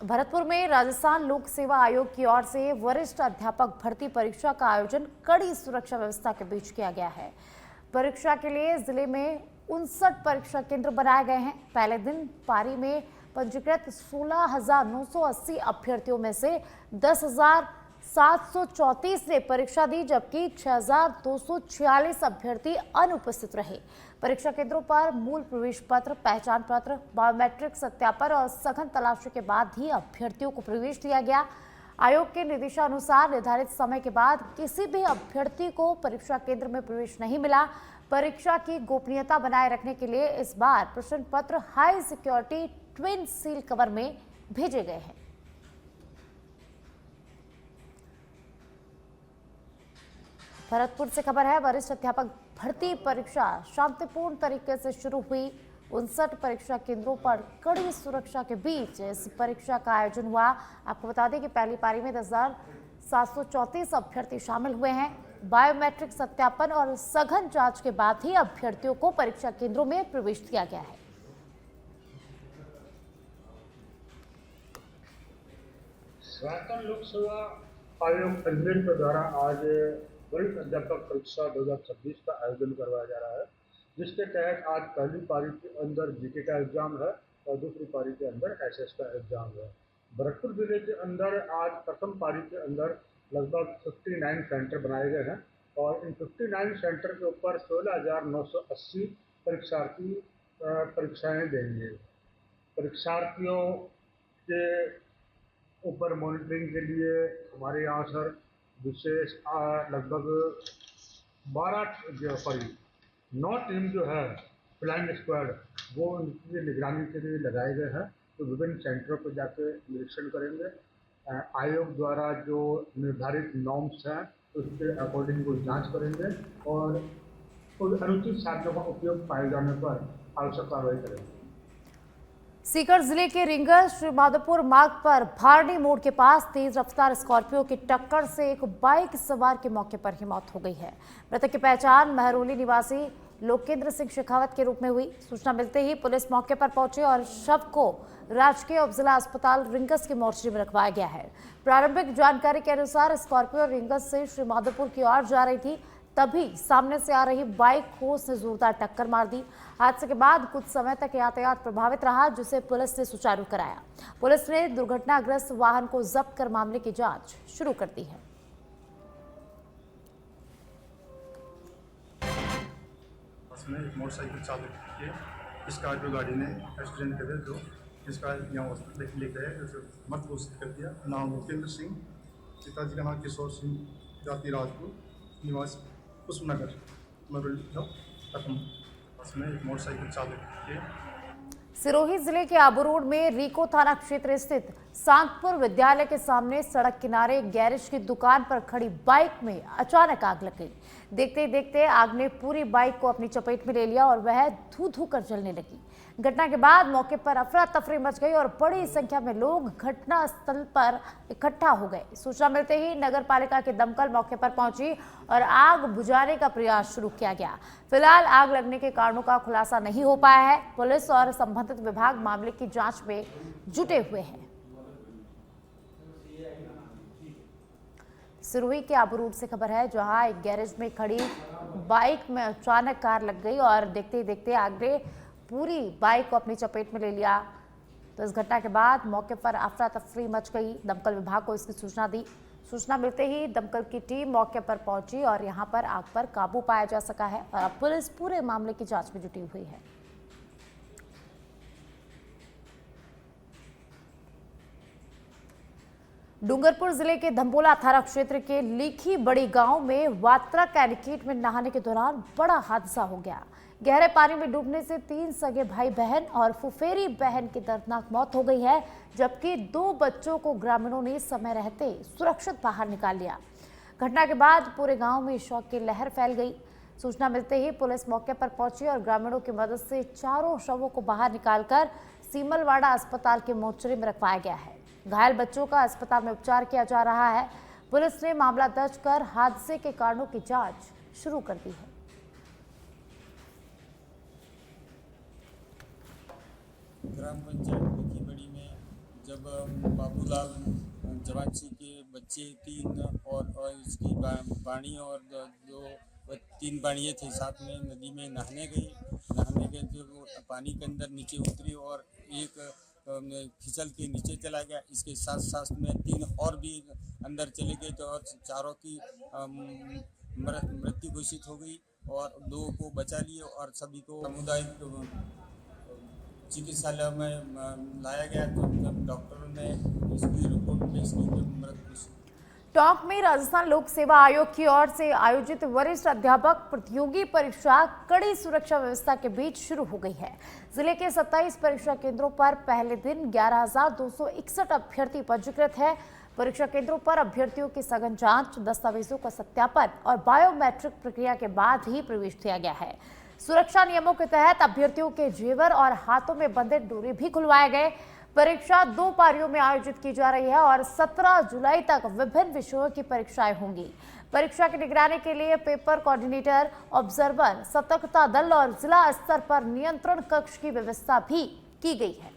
भरतपुर में राजस्थान लोक सेवा आयोग की ओर से वरिष्ठ अध्यापक भर्ती परीक्षा का आयोजन कड़ी सुरक्षा व्यवस्था के बीच किया गया है। परीक्षा के लिए जिले में 59 परीक्षा केंद्र बनाए गए हैं। पहले दिन पारी में पंजीकृत 16,980 अभ्यर्थियों में से 10,734 ने परीक्षा दी, जबकि 6,246 अभ्यर्थी अनुपस्थित रहे। परीक्षा केंद्रों पर मूल प्रवेश पत्र, पहचान पत्र, बायोमेट्रिक सत्यापन और सघन तलाशी के बाद ही अभ्यर्थियों को प्रवेश दिया गया। आयोग के निर्देशानुसार निर्धारित समय के बाद किसी भी अभ्यर्थी को परीक्षा केंद्र में प्रवेश नहीं मिला। परीक्षा की गोपनीयता बनाए रखने के लिए इस बार प्रश्न पत्र high security twin seal cover में भेजे गए हैं। भरतपुर से खबर है, वरिष्ठ अध्यापक भर्ती परीक्षा शांतिपूर्ण तरीके से शुरू हुई। 59 परीक्षा केंद्रों पर कड़ी सुरक्षा के बीच इस परीक्षा का आयोजन हुआ। आपको बता दें कि पहली पारी में 10,734 अभ्यर्थी शामिल हुए हैं। बायोमेट्रिक सत्यापन और सघन जांच के बाद ही अभ्यर्थियों को परीक्षा केंद्रों में प्रवेश दिया गया है। राजस्थान लोक सेवा आयोग अजमेर के द्वारा आज वरिष्ठ अध्यापक परीक्षा 2026 का आयोजन करवाया जा रहा है, जिसके तहत आज पहली पारी के अंदर जीके का एग्जाम है और दूसरी पारी के अंदर एसएस का एग्जाम है। भरतपुर जिले के अंदर आज प्रथम पारी के अंदर लगभग 59 सेंटर बनाए गए हैं और इन 59 सेंटर के ऊपर 16,980 परीक्षार्थी परीक्षाएं देंगे। परीक्षार्थियों के ऊपर मॉनिटरिंग के लिए हमारे यहाँ सर विशेष लगभग 9 टीम जो है फ्लाइंग स्क्वाड वो उनकी निगरानी के लिए लगाए गए हैं, तो विभिन्न सेंटरों पर जाकर निरीक्षण करेंगे। आयोग द्वारा जो निर्धारित नॉर्म्स हैं उसके अकॉर्डिंग वो जांच करेंगे और अनुचित साधनों का उपयोग पाए जाने पर आवश्यक कार्रवाई करेंगे। सीकर जिले के रिंगस श्रीमाधोपुर मार्ग पर भारनी मोड़ के पास तेज रफ्तार स्कॉर्पियो की टक्कर से एक बाइक सवार की मौके पर ही मौत हो गई है। मृतक की पहचान महरौली निवासी लोकेंद्र सिंह शेखावत के रूप में हुई। सूचना मिलते ही पुलिस मौके पर पहुंची और शव को राजकीय उपजिला अस्पताल रिंगस के मोर्चरी में रखवाया गया है। प्रारंभिक जानकारी के अनुसार स्कॉर्पियो रिंगस से श्रीमाधोपुर की ओर जा रही थी, तभी सामने से आ रही बाइक को उसने जोरदार टक्कर मार दी। हादसे के बाद कुछ समय तक यातायात प्रभावित रहा, जिसे पुलिस ने सुचारू कराया। पुलिस ने दुर्घटनाग्रस्त वाहन को जब्त कर मामले की जांच शुरू कर दी है। उसमें एक मोटरसाइकिल चालक के स्कॉर्पियो गाड़ी ने एक्सीडेंट कर दिया, जो जिसका यहाँ हॉस्पिटल ले गए, मत घोषित कर दिया। नाम लोकेंद्र सिंह, पिताजी का नाम किशोर सिंह, जाति राजपूत, निवासी कुसुमनगर, खत्म। उसमें एक मोटरसाइकिल चालक के सिरोही जिले के आबू रोड में रीको थाना क्षेत्र स्थित सांतपुर विद्यालय के सामने सड़क किनारे गैरेज की दुकान पर खड़ी बाइक में अचानक आग लग गई। देखते ही देखते आग ने पूरी बाइक को अपनी चपेट में ले लिया और वह धू धू कर जलने लगी। घटना के बाद मौके पर अफरा तफरी मच गई और बड़ी संख्या में लोग घटना स्थल पर इकट्ठा हो गए। सूचना मिलते ही नगर पालिका के दमकल मौके पर पहुंची और आग बुझाने का प्रयास शुरू किया गया। फिलहाल आग लगने के कारणों का खुलासा नहीं हो पाया है। पुलिस और संबंधित विभाग मामले की जांच में जुटे हुए हैं। सिरोही के आबू रोड से खबर है, जहां एक गैरेज में खड़ी बाइक में अचानक कार लग गई और देखते ही देखते आग ने पूरी बाइक को अपनी चपेट में ले लिया। तो इस घटना के बाद मौके पर अफरा तफरी मच गई। दमकल विभाग को इसकी सूचना दी। सूचना मिलते ही दमकल की टीम मौके पर पहुंची और यहां पर आग पर काबू पाया जा सका है और अब पुलिस पूरे मामले की जांच में जुटी हुई है। डूंगरपुर जिले के धम्बोला थाना क्षेत्र के लीखी बड़ी गांव में वात्रा कैनिकेट में नहाने के दौरान बड़ा हादसा हो गया। गहरे पानी में डूबने से 3 सगे भाई बहन और फुफेरी बहन की दर्दनाक मौत हो गई है, जबकि 2 बच्चों को ग्रामीणों ने समय रहते सुरक्षित बाहर निकाल लिया। घटना के बाद पूरे गांव में शोक की लहर फैल गई। सूचना मिलते ही पुलिस मौके पर पहुंची और ग्रामीणों की मदद से चारों शवों को बाहर निकालकर सीमलवाड़ा अस्पताल के मोर्चरी में रखवाया गया है। घायल बच्चों का अस्पताल में उपचार किया जा रहा है। पुलिस ने मामला दर्ज कर हादसे के कारणों की जांच शुरू कर दी है। ग्राम पंचायत लीखी बड़ी में जब बाबूलाल जवान सिंह के बच्चे 3 और इसकी बाणी और दो 3 बाणियाँ थी साथ में नदी में नहाने गए जब वो पानी के अंदर नीचे उतरी और एक फिसल के नीचे चला गया। इसके साथ साथ में 3 और भी अंदर चले गए तो और चारों की मृत्यु घोषित हो गई और 2 को बचा लिए और सभी को सामुदायिक चिकित्सालय में लाया गया तो डॉक्टरों ने इसकी रिपोर्ट पेश की कि मृत घोषित। टोंक में राजस्थान लोक सेवा आयोग की ओर से आयोजित वरिष्ठ अध्यापक प्रतियोगी परीक्षा कड़ी सुरक्षा व्यवस्था के बीच शुरू हो गई है। जिले के 27 परीक्षा केंद्रों पर पहले दिन 11,261 अभ्यर्थी पंजीकृत है। परीक्षा केंद्रों पर अभ्यर्थियों की सघन जांच, दस्तावेजों का सत्यापन और बायोमेट्रिक प्रक्रिया के बाद ही प्रवेश दिया गया है। सुरक्षा नियमों के तहत अभ्यर्थियों के जेवर और हाथों में बंधे डोरे भी खुलवाए गए। परीक्षा 2 पारियों में आयोजित की जा रही है और 17 जुलाई तक विभिन्न विषयों की परीक्षाएं होंगी। परीक्षा की निगरानी के लिए पेपर कोऑर्डिनेटर, ऑब्जर्वर, सतर्कता दल और जिला स्तर पर नियंत्रण कक्ष की व्यवस्था भी की गई है।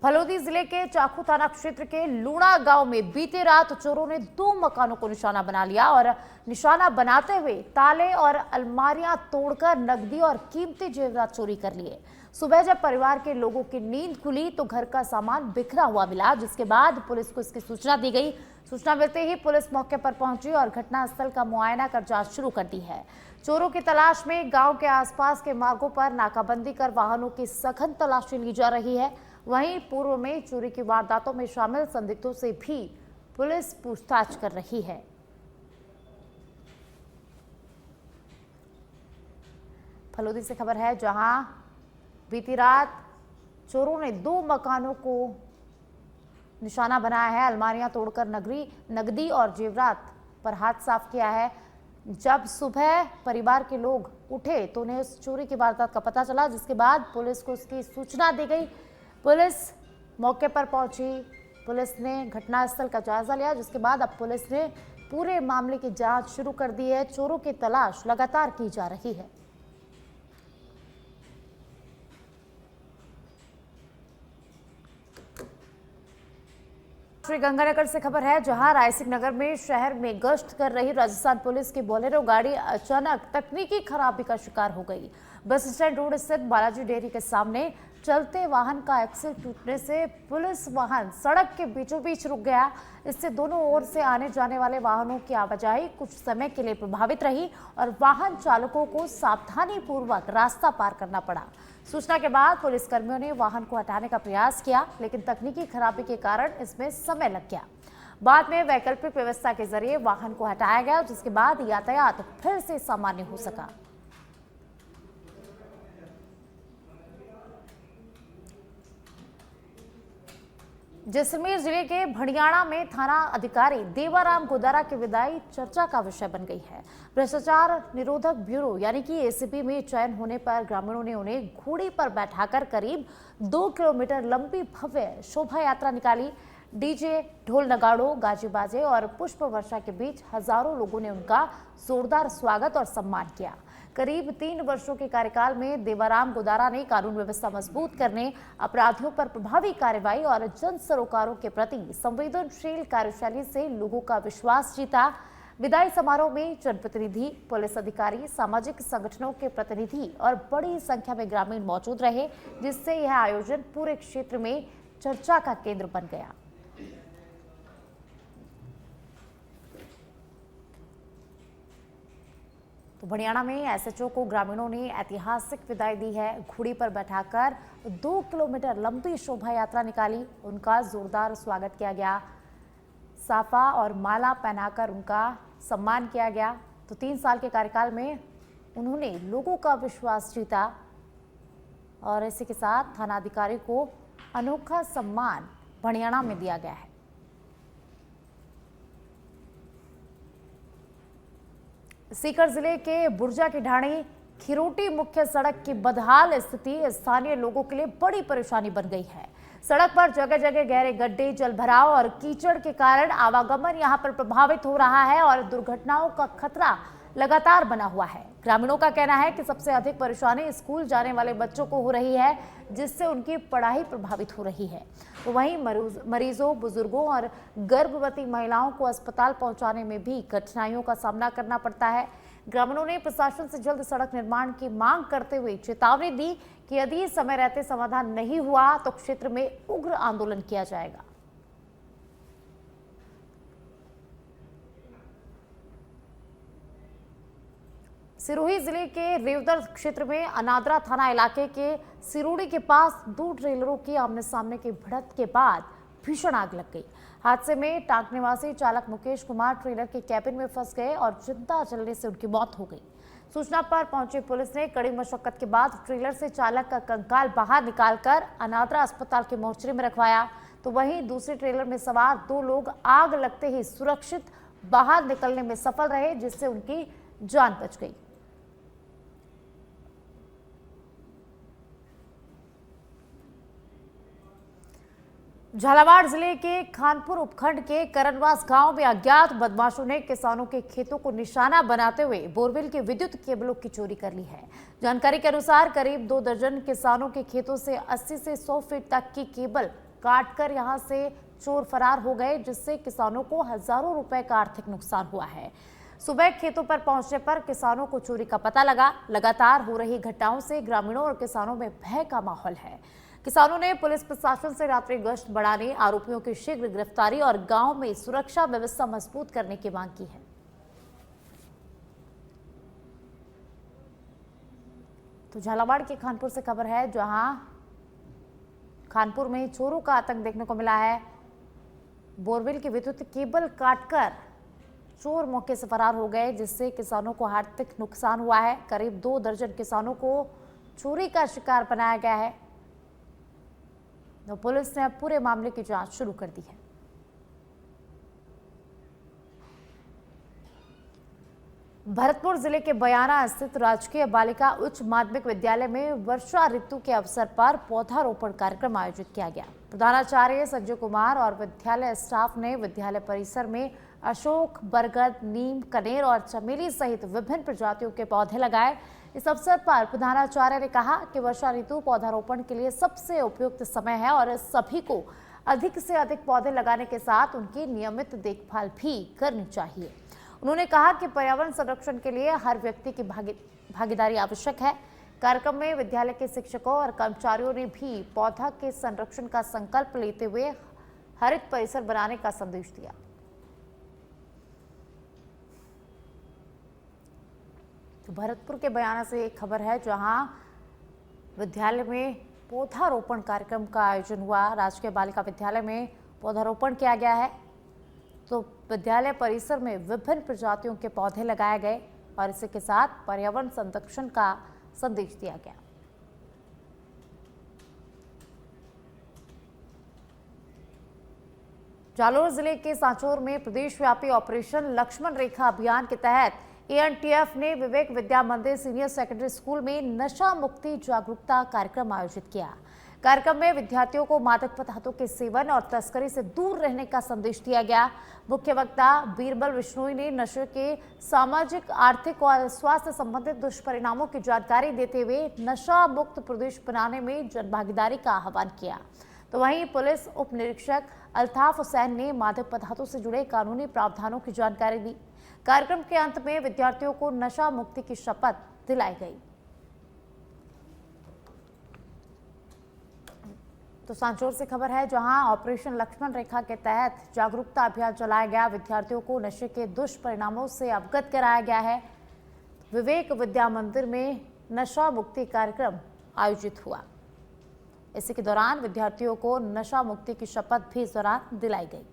फलोदी जिले के चाकू थाना क्षेत्र के लूणा गांव में बीते रात चोरों ने 2 मकानों को निशाना बना लिया और निशाना बनाते हुए ताले और अलमारियां तोड़कर नकदी और कीमती जेवरात चोरी कर लिए। सुबह जब परिवार के लोगों की नींद खुली तो घर का सामान बिखरा हुआ मिला, जिसके बाद पुलिस को इसकी सूचना दी गई। सूचना मिलते ही पुलिस मौके पर पहुंची और घटनास्थल का मुआयना कर जांच शुरू कर दी है। चोरों की तलाश में गांव के आसपास के मार्गों पर नाकाबंदी कर वाहनों की सघन तलाशी ली जा रही है। वहीं पूर्व में चोरी की वारदातों में शामिल संदिग्धों से भी पुलिस पूछताछ कर रही है। फलोदी से खबर है, जहां बीती रात चोरों ने 2 मकानों को निशाना बनाया है। अलमारियां तोड़कर नकदी और जेवरात पर हाथ साफ किया है। जब सुबह परिवार के लोग उठे तो उन्हें उस चोरी की वारदात का पता चला, जिसके बाद पुलिस को उसकी सूचना दी गई। पुलिस मौके पर पहुंची, पुलिस ने घटनास्थल का जायजा लिया, जिसके बाद अब पुलिस ने पूरे मामले की जांच शुरू कर दी है। चोरों की तलाश लगातार की जा रही है। श्रीगंगानगर से खबर है, जहां रायसिंह नगर में शहर में गश्त कर रही राजस्थान पुलिस की बोलेरो गाड़ी अचानक तकनीकी खराबी का शिकार हो गई। बस स्टैंड रोड स्थित बालाजी डेयरी के सामने चलते वाहन का एक्सल टूटने से पुलिस वाहन सड़क के बीचों बीच रुक गया। इससे दोनों ओर से आने जाने वाले वाहनों की आवाजाही कुछ समय के लिए प्रभावित रही और वाहन चालकों को सावधानी पूर्वक रास्ता पार करना पड़ा। सूचना के बाद पुलिसकर्मियों ने वाहन को हटाने का प्रयास किया, लेकिन तकनीकी खराबी के कारण इसमें समय लग गया। बाद में वैकल्पिक व्यवस्था के जरिए वाहन को हटाया गया, जिसके बाद यातायात फिर से सामान्य हो सका। जैसलमेर जिले के भड़ियाणा में थाना अधिकारी देवाराम गोदारा की विदाई चर्चा का विषय बन गई है। भ्रष्टाचार निरोधक ब्यूरो यानी कि एसीबी में चयन होने पर ग्रामीणों ने उन्हें घोड़ी पर बैठाकर करीब 2 किलोमीटर लंबी भव्य शोभा यात्रा निकाली। डीजे, ढोल नगाड़ों, गाजे बाजे और पुष्प वर्षा के बीच हजारों लोगों ने उनका जोरदार स्वागत और सम्मान किया। करीब 3 वर्षों के कार्यकाल में देवाराम गोदारा ने कानून व्यवस्था मजबूत करने, अपराधियों पर प्रभावी कार्रवाई और जन सरोकारों के प्रति संवेदनशील कार्यशैली से लोगों का विश्वास जीता। विदाई समारोह में जनप्रतिनिधि, पुलिस अधिकारी, सामाजिक संगठनों के प्रतिनिधि और बड़ी संख्या में ग्रामीण मौजूद रहे, जिससे यह आयोजन पूरे क्षेत्र में चर्चा का केंद्र बन गया। तो भड़ियाणा में एसएचओ को ग्रामीणों ने ऐतिहासिक विदाई दी है। घोड़ी पर बैठाकर 2 किलोमीटर लंबी शोभा यात्रा निकाली, उनका जोरदार स्वागत किया गया, साफा और माला पहनाकर उनका सम्मान किया गया। तो 3 साल के कार्यकाल में उन्होंने लोगों का विश्वास जीता और इसी के साथ थानाधिकारी को अनोखा सम्मान भड़ियाणा में दिया गया है। सीकर जिले के बुर्जा की ढाणी खिरोटी मुख्य सड़क की बदहाल स्थिति स्थानीय लोगों के लिए बड़ी परेशानी बन गई है। सड़क पर जगह जगह गहरे गड्ढे, जलभराव और कीचड़ के कारण आवागमन यहां पर प्रभावित हो रहा है और दुर्घटनाओं का खतरा लगातार बना हुआ है। ग्रामीणों का कहना है कि सबसे अधिक परेशानी स्कूल जाने वाले बच्चों को हो रही है, जिससे उनकी पढ़ाई प्रभावित हो रही है। तो वहीं मरीजों, बुजुर्गों और गर्भवती महिलाओं को अस्पताल पहुंचाने में भी कठिनाइयों का सामना करना पड़ता है। ग्रामीणों ने प्रशासन से जल्द सड़क निर्माण की मांग करते हुए चेतावनी दी कि यदि समय रहते समाधान नहीं हुआ तो क्षेत्र में उग्र आंदोलन किया जाएगा। सिरोही जिले के रेवदर क्षेत्र में अनादरा थाना इलाके के सिरोड़ी के पास 2 ट्रेलरों की आमने सामने की भिड़ंत के बाद भीषण आग लग गई। हादसे में टांक निवासी चालक मुकेश कुमार ट्रेलर के कैबिन में फंस गए और जिंदा जलने से उनकी मौत हो गई। सूचना पर पहुंची पुलिस ने कड़ी मशक्कत के बाद ट्रेलर से चालक का कंकाल बाहर निकालकर अनादरा अस्पताल के मोर्चरी में रखवाया। तो वहीं दूसरे ट्रेलर में सवार 2 लोग आग लगते ही सुरक्षित बाहर निकलने में सफल रहे, जिससे उनकी जान बच गई। झालावाड़ जिले के खानपुर उपखंड के करनवास गांव में अज्ञात बदमाशों ने किसानों के खेतों को निशाना बनाते हुए बोरवेल के विद्युत केबलों की चोरी कर ली है। जानकारी के अनुसार करीब 2 दर्जन किसानों के खेतों से 80 से 100 फीट तक की केबल काटकर यहां से चोर फरार हो गए, जिससे किसानों को हजारों रुपए का आर्थिक नुकसान हुआ है। सुबह खेतों पर पहुंचने पर किसानों को चोरी का पता लगा। लगातार हो रही घटनाओं से ग्रामीणों और किसानों में भय का माहौल है। किसानों ने पुलिस प्रशासन से रात्रि गश्त बढ़ाने, आरोपियों की शीघ्र गिरफ्तारी और गांव में सुरक्षा व्यवस्था मजबूत करने की मांग की है। तो झालावाड़ के खानपुर से खबर है, जहां खानपुर में चोरों का आतंक देखने को मिला है। बोरवेल की विद्युत केबल काटकर चोर मौके से फरार हो गए, जिससे किसानों को आर्थिक नुकसान हुआ है। करीब 2 दर्जन किसानों को चोरी का शिकार बनाया गया है। तो पुलिस ने अब पूरे मामले की जांच शुरू कर दी है। भरतपुर जिले के बयाना स्थित राजकीय बालिका उच्च माध्यमिक विद्यालय में वर्षा ऋतु के अवसर पर पौधारोपण कार्यक्रम आयोजित किया गया। प्रधानाचार्य संजय कुमार और विद्यालय स्टाफ ने विद्यालय परिसर में अशोक, बरगद, नीम, कनेर और चमेली सहित विभिन्न प्रजातियों के पौधे लगाए। इस अवसर पर प्रधानाचार्य ने कहा कि वर्षा ऋतु पौधारोपण के लिए सबसे उपयुक्त समय है और सभी को अधिक से अधिक पौधे लगाने के साथ उनकी नियमित देखभाल भी करनी चाहिए। उन्होंने कहा कि पर्यावरण संरक्षण के लिए हर व्यक्ति की भागीदारी आवश्यक है। कार्यक्रम में विद्यालय के शिक्षकों और कर्मचारियों ने भी पौधा के संरक्षण का संकल्प लेते हुए हरित परिसर बनाने का संदेश दिया। तो भरतपुर के बयाना से एक खबर है, जहां विद्यालय में पौधारोपण कार्यक्रम का आयोजन हुआ। राजकीय बालिका विद्यालय में पौधारोपण किया गया है। तो विद्यालय परिसर में विभिन्न प्रजातियों के पौधे लगाए गए और इसी के साथ पर्यावरण संरक्षण का संदेश दिया गया। जालोर जिले के सांचौर में प्रदेशव्यापी ऑपरेशन लक्ष्मण रेखा अभियान के तहत एएनटीएफ ने विवेक विद्या मंदिर सीनियर सेकेंडरी स्कूल में नशा मुक्ति जागरूकता कार्यक्रम आयोजित किया। कार्यक्रम में विद्यार्थियों को मादक पदार्थों के सेवन और तस्करी से दूर रहने का संदेश दिया गया। मुख्य वक्ता बीरबल बिश्नोई ने नशे के सामाजिक, आर्थिक और स्वास्थ्य संबंधित दुष्परिणामों की जानकारी देते हुए नशा मुक्त प्रदेश बनाने में जनभागीदारी का आह्वान किया। तो वहीं पुलिस उप निरीक्षक अल्ताफ हुसैन ने मादक पदार्थों से जुड़े कानूनी प्रावधानों की जानकारी दी। कार्यक्रम के अंत में विद्यार्थियों को नशा मुक्ति की शपथ दिलाई गई। तो सांचौर से खबर है, जहां ऑपरेशन लक्ष्मण रेखा के तहत जागरूकता अभियान चलाया गया। विद्यार्थियों को नशे के दुष्परिणामों से अवगत कराया गया है। विवेक विद्या मंदिर में नशा मुक्ति कार्यक्रम आयोजित हुआ। इसी के दौरान विद्यार्थियों को नशा मुक्ति की शपथ भी इस दौरान दिलाई गई।